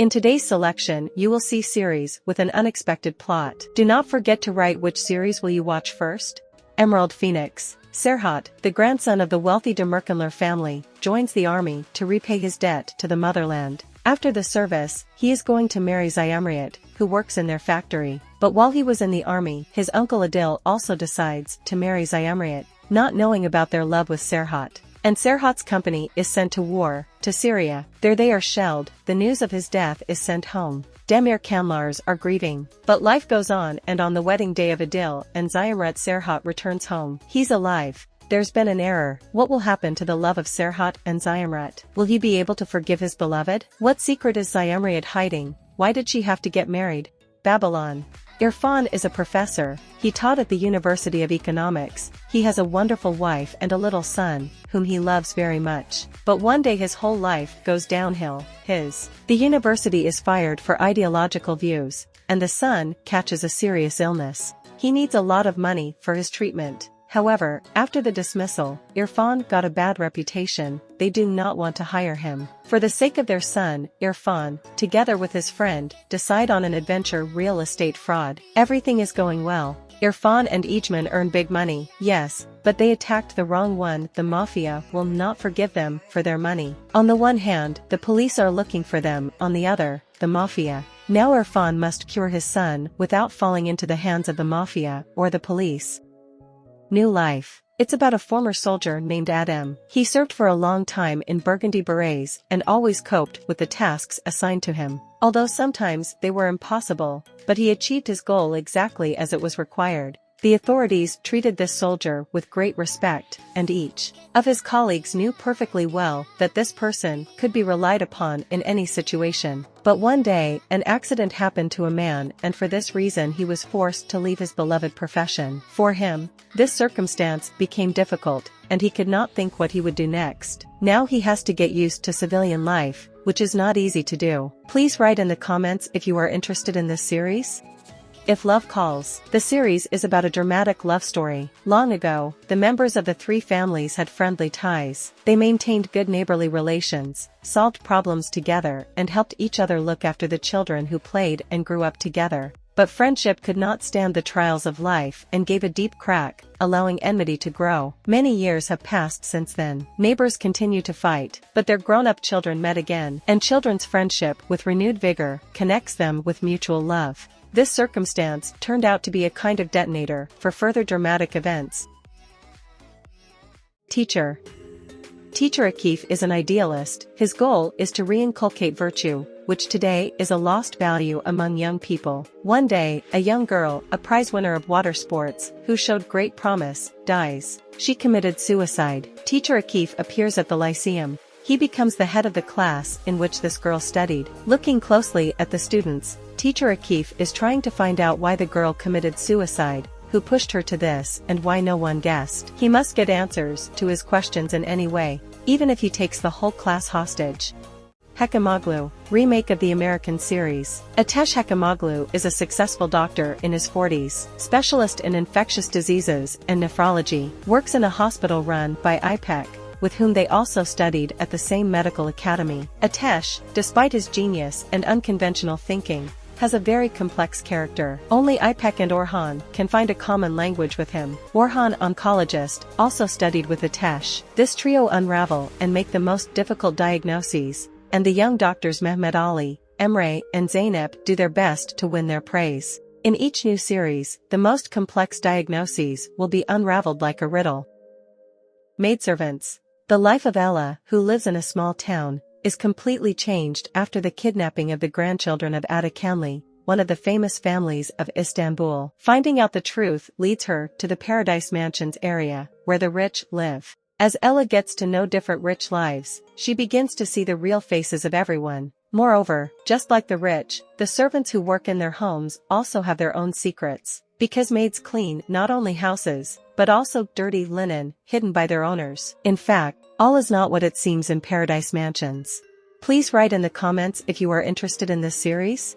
In today's selection, you will see series with an unexpected plot. Do not forget to write which series will you watch first. Emerald Phoenix. Serhat, the grandson of the wealthy Demirkanlar family, joins the army to repay his debt to the motherland. After the service, he is going to marry Zayamriat, who works in their factory. But while he was in the army, his uncle Adil also decides to marry Zayamriat, not knowing about their love with Serhat. And Serhat's company is sent to war, to Syria. There they are shelled. The news of his death is sent home. Demir Kamlars are grieving. But life goes on, and on the wedding day of Adil and Zayamriat, Serhat returns home. He's alive. There's been an error. What will happen to the love of Serhat and Zayamriat? Will he be able to forgive his beloved? What secret is Zayamriat hiding? Why did she have to get married? Babylon. Irfan is a professor. He taught at the University of Economics. He has a wonderful wife and a little son, whom he loves very much. But one day his whole life goes downhill. The university is fired for ideological views, and the son catches a serious illness. He needs a lot of money for his treatment. However, after the dismissal, Irfan got a bad reputation. They do not want to hire him. For the sake of their son, Irfan, together with his friend, decide on an adventure real estate fraud. Everything is going well. Irfan and Ejman earn big money, yes, but they attacked the wrong one. The mafia will not forgive them for their money. On the one hand, the police are looking for them, on the other, the mafia. Now Irfan must cure his son without falling into the hands of the mafia or the police. New Life. It's about a former soldier named Adam. He served for a long time in Burgundy Berets and always coped with the tasks assigned to him. Although sometimes they were impossible, but he achieved his goal exactly as it was required. The authorities treated this soldier with great respect, and each of his colleagues knew perfectly well that this person could be relied upon in any situation. But one day, an accident happened to a man, and for this reason he was forced to leave his beloved profession. For him, this circumstance became difficult, and he could not think what he would do next. Now he has to get used to civilian life, which is not easy to do. Please write in the comments if you are interested in this series. If Love Calls. The series is about a dramatic love story. Long ago, the members of the three families had friendly ties. They maintained good neighborly relations, solved problems together, and helped each other look after the children who played and grew up together. But friendship could not stand the trials of life and gave a deep crack, allowing enmity to grow. Many years have passed since then. Neighbors continue to fight, but their grown-up children met again, and children's friendship with renewed vigor connects them with mutual love. This circumstance turned out to be a kind of detonator for further dramatic events. Teacher. Teacher Akif is an idealist. His goal is to re-inculcate virtue, which today is a lost value among young people. One day, a young girl, a prize winner of water sports, who showed great promise, dies. She committed suicide. Teacher Akif appears at the lyceum. He becomes the head of the class in which this girl studied. Looking closely at the students, Teacher Akif is trying to find out why the girl committed suicide, who pushed her to this, and why no one guessed. He must get answers to his questions in any way, even if he takes the whole class hostage. Hekimoglu, remake of the American series. Atesh Hekimoglu is a successful doctor in his 40s, specialist in infectious diseases and nephrology, works in a hospital run by IPEC, with whom they also studied at the same medical academy. Atesh, despite his genius and unconventional thinking, has a very complex character. Only IPEC and Orhan can find a common language with him. Orhan, oncologist, also studied with Atesh. This trio unravel and make the most difficult diagnoses, and the young doctors Mehmet Ali, Emre, and Zeynep do their best to win their praise. In each new series, the most complex diagnoses will be unraveled like a riddle. Maidservants. The life of Ella, who lives in a small town, is completely changed after the kidnapping of the grandchildren of Atakanli, one of the famous families of Istanbul. Finding out the truth leads her to the Paradise Mansions area, where the rich live. As Ella gets to know different rich lives, she begins to see the real faces of everyone. Moreover, just like the rich, the servants who work in their homes also have their own secrets, because maids clean not only houses, but also dirty linen, hidden by their owners. In fact, all is not what it seems in Paradise Mansions. Please write in the comments if you are interested in this series.